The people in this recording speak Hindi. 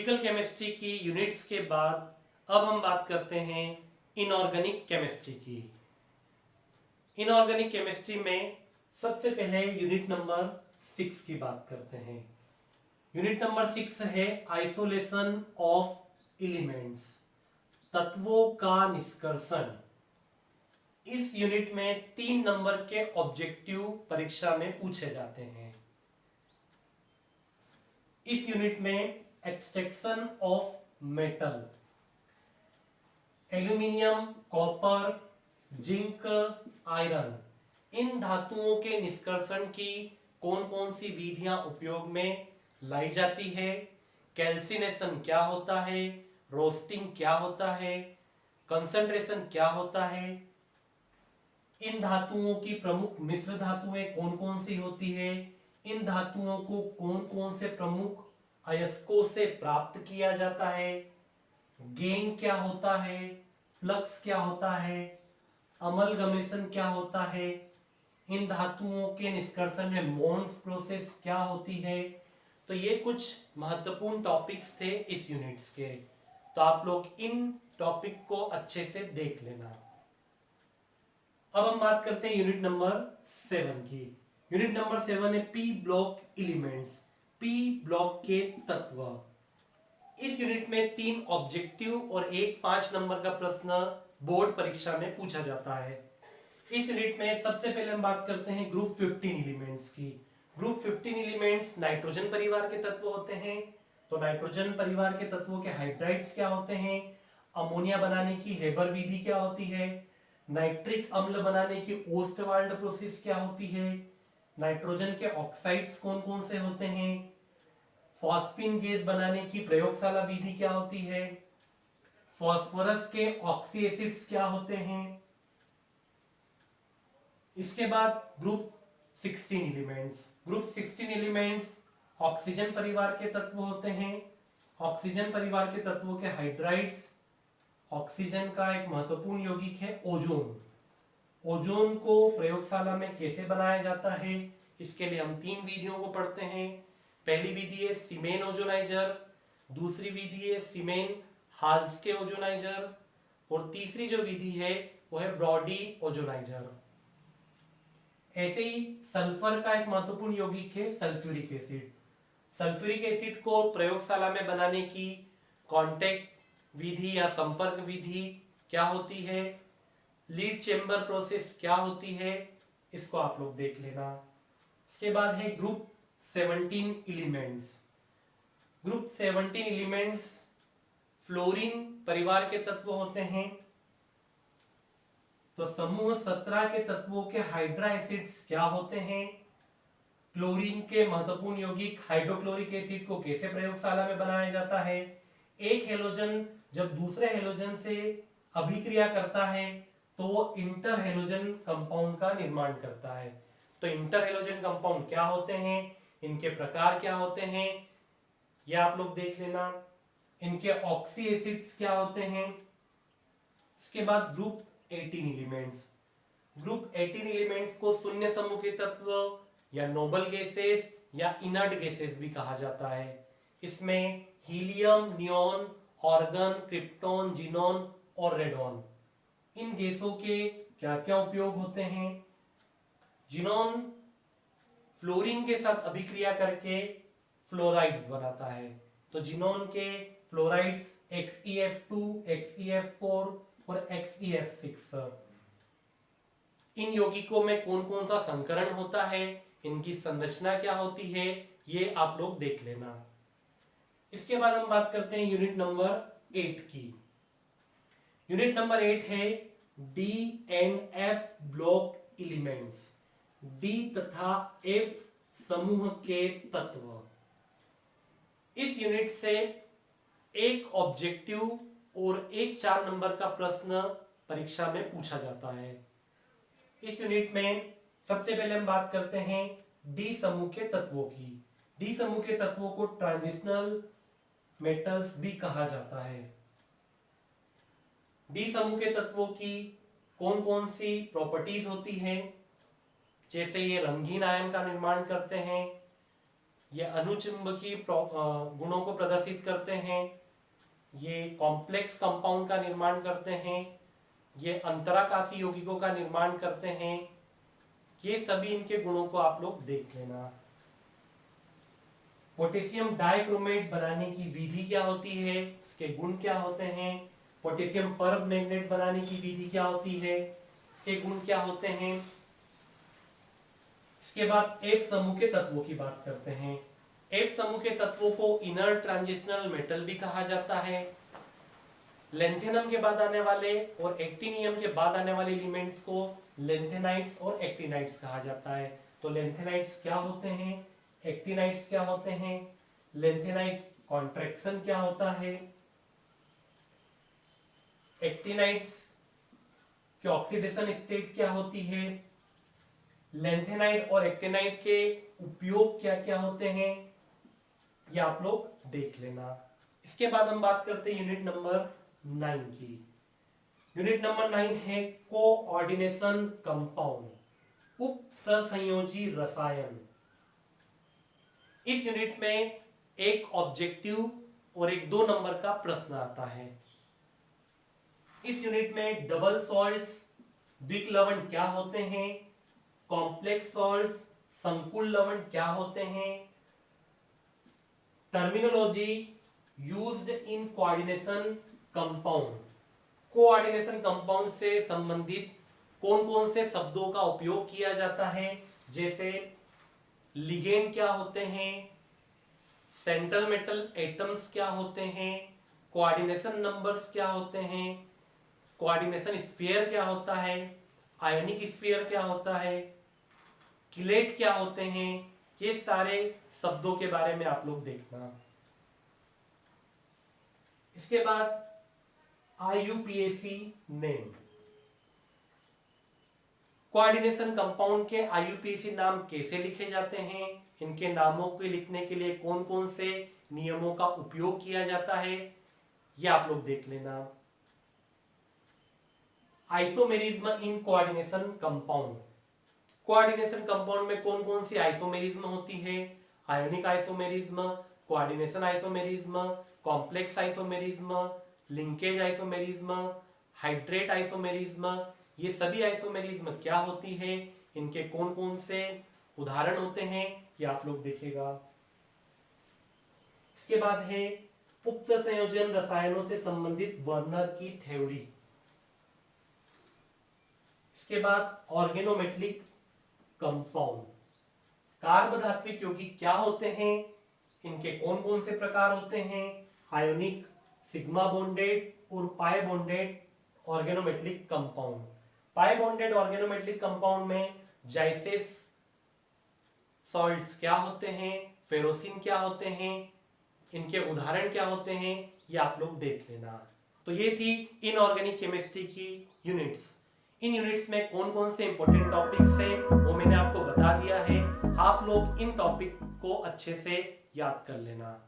फिजिकल केमिस्ट्री की यूनिट्स के बाद अब हम बात करते हैं इनऑर्गेनिक केमिस्ट्री की। इनऑर्गेनिक केमिस्ट्री में सबसे पहले यूनिट नंबर 6 की बात करते हैं। यूनिट नंबर 6 है आइसोलेशन ऑफ एलिमेंट्स, तत्वों का निष्कर्षण। इस यूनिट में 3 नंबर के ऑब्जेक्टिव परीक्षा में पूछे जाते हैं। इस यूनिट में extraction of metal, aluminium, copper, zinc, iron, इन धातुओं के निष्कर्षण की कौन कौन सी विधियां उपयोग में लाई जाती है, कैल्सिनेशन क्या होता है, रोस्टिंग क्या होता है, कंसंट्रेशन क्या होता है, इन धातुओं की प्रमुख मिश्र धातुएं कौन कौन सी होती है, इन धातुओं को कौन कौन से प्रमुख अयस्कों से प्राप्त किया जाता है, गेन क्या होता है, फ्लक्स क्या होता है, अमलगमेशन क्या होता है, इन धातुओं के निष्कर्षण में मोन्स प्रोसेस क्या होती है। तो ये कुछ महत्वपूर्ण टॉपिक्स थे इस यूनिट्स के, तो आप लोग इन टॉपिक को अच्छे से देख लेना। अब हम बात करते हैं यूनिट नंबर 7 की। यूनिट नंबर 7 है P block elements, P block के तत्व। इस यूनिट में 3 ऑब्जेक्टिव और एक 5 नंबर का प्रश्न बोर्ड परीक्षा में पूछा जाता है। इस यूनिट में सबसे पहले हम बात करते हैं ग्रुप 15 एलिमेंट्स की। ग्रुप 15 एलिमेंट्स नाइट्रोजन परिवार के तत्व होते हैं। तो नाइट्रोजन परिवार के तत्वों के हाइड्राइड्स क्या होते हैं, अमोनिया बनाने की हेबर विधि क्या होती है, नाइट्रिक अम्ल बनाने की ओस्टवाल्ड प्रोसेस क्या होती है, नाइट्रोजन के ऑक्साइड्स कौन कौन से होते हैं, फॉस्फिन गैस बनाने की प्रयोगशाला विधि क्या होती है, फास्फोरस के ऑक्सी एसिड्स क्या होते हैं। इसके बाद group 16 elements. Group 16 elements oxygen परिवार के तत्व होते हैं। ऑक्सीजन परिवार के तत्वों के हाइड्राइड्स, ऑक्सीजन का एक महत्वपूर्ण यौगिक है ओजोन। ओजोन को प्रयोगशाला में कैसे बनाया जाता है, इसके लिए हम 3 विधियों को पढ़ते हैं। पहली विधि है सीमेन ओजोनाइजर, दूसरी विधि है सीमेन हाल्स्के ओजोनाइजर, और तीसरी जो विधि है वो है ब्रॉडी ओजोनाइजर। ऐसे ही सल्फर का एक महत्वपूर्ण यौगिक है सल्फ्यूरिक एसिड। सल्फ्यूरिक एसिड को प्रयोगशाला में बनाने की कांटेक्ट विधि या संपर्क विधि क्या होती है, लीड चेंबर प्रोसेस क्या होती है, इसको आप लोग देख लेना। इसके बाद है group 17 elements. Group 17 elements fluorine परिवार के तत्व होते हैं। तो समूह 17 के तत्वों के हाइड्रा एसिड्स क्या होते हैं, क्लोरीन के महत्वपूर्ण यौगिक हाइड्रोक्लोरिक एसिड को कैसे प्रयोगशाला में बनाया जाता है, एक हेलोजन जब दूसरे हेलोजन से अभिक्रिया करता है तो वो इंटर हेलोजन कंपाउंड का निर्माण करता है। तो इंटर हेलोजन कंपाउंड क्या होते हैं, इनके प्रकार क्या होते हैं, ये आप लोग देख लेना। इनके ऑक्सी एसिड्स क्या होते हैं। इसके बाद ग्रुप 18 एलिमेंट्स। ग्रुप 18 एलिमेंट्स को शून्य समूह के तत्व या नोबल गैसेस या इनर्ट गैसेस भी कहा जाता है। इसमें helium, neon, organ, krypton, xenon और रेडॉन, इन गैसों के क्या क्या उपयोग होते हैं। जीनॉन फ्लोरीन के साथ अभिक्रिया करके फ्लोराइड्स बनाता है। तो जीनॉन के फ्लोराइड्स XeF2, XeF4 और XeF6। इन यौगिकों में कौन कौन सा संकरण होता है, इनकी संरचना क्या होती है, ये आप लोग देख लेना। इसके बाद हम बात करते हैं यूनिट नंबर 8 की। यूनिट नंबर 8 है D and F block elements, D तथा एफ समूह के तत्व। इस यूनिट से एक ऑब्जेक्टिव और एक 4 नंबर का प्रश्न परीक्षा में पूछा जाता है। इस यूनिट में सबसे पहले हम बात करते हैं डी समूह के तत्वों की। डी समूह के तत्वों को ट्रांजिशनल मेटल्स भी कहा जाता है। डी समूह के तत्वों की कौन कौन सी प्रॉपर्टीज होती हैं, जैसे ये रंगीन आयन का निर्माण करते हैं, ये अनुचुंबकीय गुणों को प्रदर्शित करते हैं, ये कॉम्प्लेक्स कंपाउंड का निर्माण करते हैं, ये अंतराकाशी यौगिकों का निर्माण करते हैं। ये सभी इनके गुणों को आप लोग देख लेना। पोटेशियम डाइक्रोमेट बनाने की विधि क्या होती है, इसके गुण क्या होते हैं। पोटेशियम परमैंगनेट बनाने की विधि क्या होती है, इसके गुण क्या होते हैं। इसके बाद F समूह के तत्वों की बात करते हैं। F समूह के तत्वों को इनर ट्रांजिशनल मेटल भी कहा जाता है। लेंथेनम के बाद आने वाले और एक्टिनियम के बाद आने वाले एलिमेंट्स को लेंथेनाइट्स और एक्टिनाइट्स कहा जाता है। तो लेंथेनाइट्स क्या होते हैं, एक्टिनाइट्स क्या होते हैं। लेंथेनाइट कॉन्ट्रैक्शन क्या होता है, एक्टिनाइट्स की ऑक्सीडेशन स्टेट क्या होती है, लेंथेनाइट और एक्टिनाइट के उपयोग क्या क्या होते हैं, ये आप लोग देख लेना। इसके बाद हम बात करते हैं यूनिट नंबर 9 की। यूनिट नंबर 9 है कोऑर्डिनेशन कंपाउंड, उप सहसंयोजी रसायन। इस यूनिट में एक ऑब्जेक्टिव और एक 2 नंबर का प्रश्न आता है। इस यूनिट में डबल सॉल्ट्स द्विक लवण क्या होते हैं, कॉम्प्लेक्स सॉल्ट्स संकुल लवण क्या होते हैं, terminology used in coordination compound, coordination compound से संबंधित कौन कौन से शब्दों का उपयोग किया जाता है, जैसे लिगेंड क्या होते हैं, सेंट्रल मेटल एटम्स क्या होते हैं, कोऑर्डिनेशन नंबर्स क्या होते हैं, कोऑर्डिनेशन स्फीयर क्या होता है, आयोनिक स्फीयर क्या होता है, किलेट क्या होते हैं। ये सारे शब्दों के बारे में आप लोग देखना। इसके बाद IUPAC नेम, कोऑर्डिनेशन कंपाउंड के IUPAC नाम कैसे लिखे जाते हैं, इनके नामों को लिखने के लिए कौन कौन से नियमों का उपयोग किया जाता है, ये आप लोग देख लेना। Isomerism in coordination compound, coordination compound में कौन कौन सी आइसोमेरिज्म होती है, ionic isomerism, coordination isomerism, complex isomerism, linkage isomerism, hydrate isomerism. ये सभी आइसोमेरिज्म क्या होती है, इनके कौन कौन से उदाहरण होते हैं, ये आप लोग देखेगा। इसके बाद है उपसंयोजन रसायनों से संबंधित वर्नर की थ्योरी। इसके बाद ऑर्गेनोमेटलिक कंपाउंड, कार्बधात्विक यौगिक क्या होते हैं, इनके कौन कौन से प्रकार होते हैं, आयोनिक, सिग्मा बॉन्डेड और पाई बॉन्डेड ऑर्गेनोमेटलिक कंपाउंड। पाई बॉन्डेड ऑर्गेनोमेटलिक कंपाउंड में जाइसेस सॉल्ट्स क्या होते हैं, फेरोसिन क्या होते हैं, इनके उदाहरण क्या होते हैं, ये आप लोग देख लेना। तो ये थी इनऑर्गेनिक केमिस्ट्री की यूनिट्स। इन यूनिट्स में कौन कौन से इंपॉर्टेंट टॉपिक्स हैं वो मैंने आपको बता दिया है। आप लोग इन टॉपिक को अच्छे से याद कर लेना।